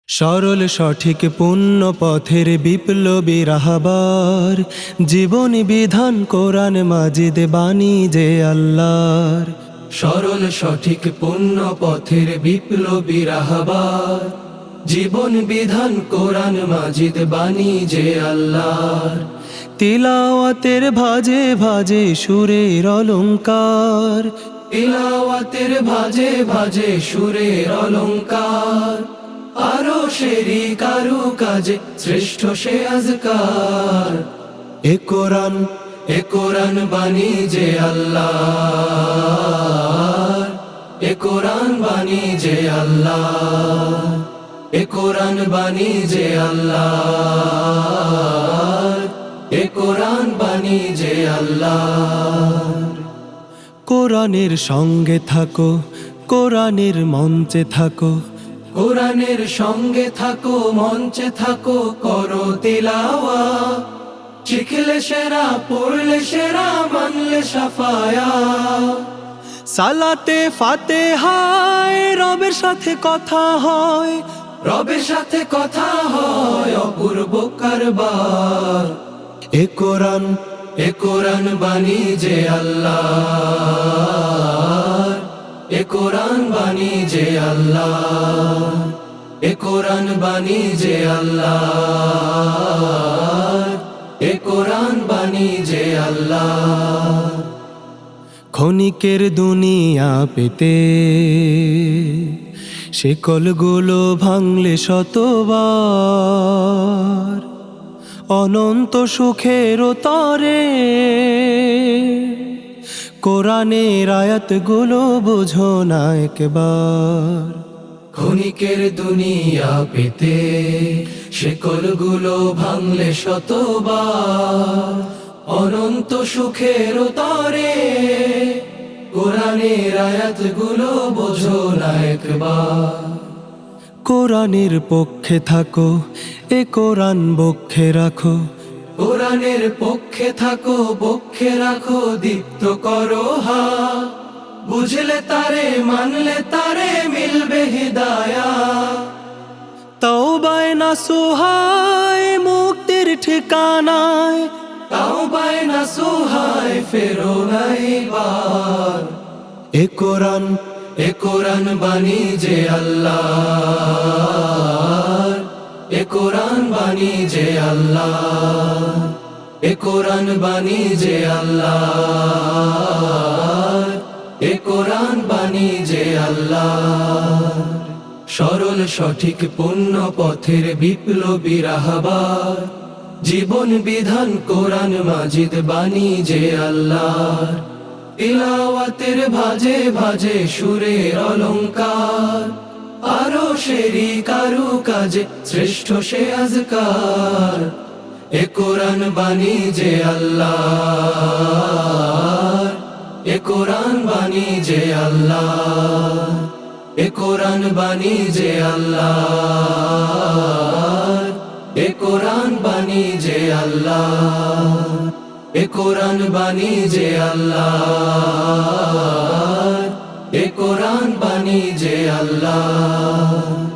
সরল সঠিক পুণ্য পথের বিপ্লবী রাহবার, জীবন বিধান কোরআন মাজিদ বাণী যে আল্লাহর। সরল সঠিক পুণ্য পথের বিপ্লবী রাহবার, জীবন বিধান কোরআন মাজিদ বাণী যে আল্লাহর। তিলাওয়াতের ভাজে ভাজে সুরের অলংকার, তিলাওয়াতের ভাজে ভাজে সুরের অলংকার, আরো শেরি কারু কাজে শ্রেষ্ঠ সে আজকার। এ কোরআন বাণী যে আল্লাহর, এ কোরআন বাণী যে আল্লাহর, এ কোরআন বাণী যে আল্লাহর, এ কোরআন বাণী যে আল্লাহর। কোরআনের সঙ্গে থাকো, কোরআনের মঞ্চে থাকো, কোরআনের সঙ্গে থাকো, মঞ্চে থাকো, করো তিলাওয়া। শিখলে সেরা, পড়লে সেরা, মানলে সাফায়া। সালাতে ফাতেহায় রবের সাথে কথা হয়, রবের সাথে কথা হয় অপূর্ব কারবার। এ কোরআন বাণী যে আল্লাহর, এ কোরআন বাণী যে আল্লাহর, এ কোরআন বাণী যে আল্লাহর, এ কোরআন বাণী যে আল্লাহর। ক্ষণিকের দুনিয়া পেতে শিকলগুলো ভাঙলে শতবার, অনন্ত সুখের তরে কোরআনের আয়াতগুলো বুঝো না একবার। ক্ষণিকের দুনিয়া পেতে শিকলগুলো ভাঙলে শতবার, অনন্ত সুখের তরে কোরআনের আয়াতগুলো বোঝো না একবার। কোরআনের পক্ষে থাকো, এ কোরআন বক্ষে রাখো, কোরআনের পক্ষে থাকো, বক্ষে রাখো, দীপ্ত করো হা। বুঝলে তারে, মানলে তারে, মিলবে হিদায়া। তওবায় নাসুহায় মুক্তির ঠিকানায়, তাওবায় নাসুহায় ফেরো না এবার। এ কোরআন বাণী যে আল্লাহর, এ কোরআন বাণী যে আল্লাহর, এ কোরআন বাণী যে আল্লাহর, এ কোরআন বাণী যে আল্লাহর। সরল সঠিক পুণ্য পথের বিপ্লবী রাহবার, জীবন বিধান কোরআন মাজিদ বাণী যে আল্লাহর। তিলাওয়াতের ভাজে ভাজে সুরের অলংকার, আরো শেরি কারু কাজে শ্রেষ্ঠ সে আজকার। এ কোরআন বাণী যে আল্লাহর, এ কোরআন বাণী যে আল্লাহর, এ কোরআন বাণী যে আল্লাহর, এ কোরআন বাণী যে আল্লাহর, এ কোরআন বাণী যে আল্লাহর, এ কোরআন বাণী যে আল্লাহর।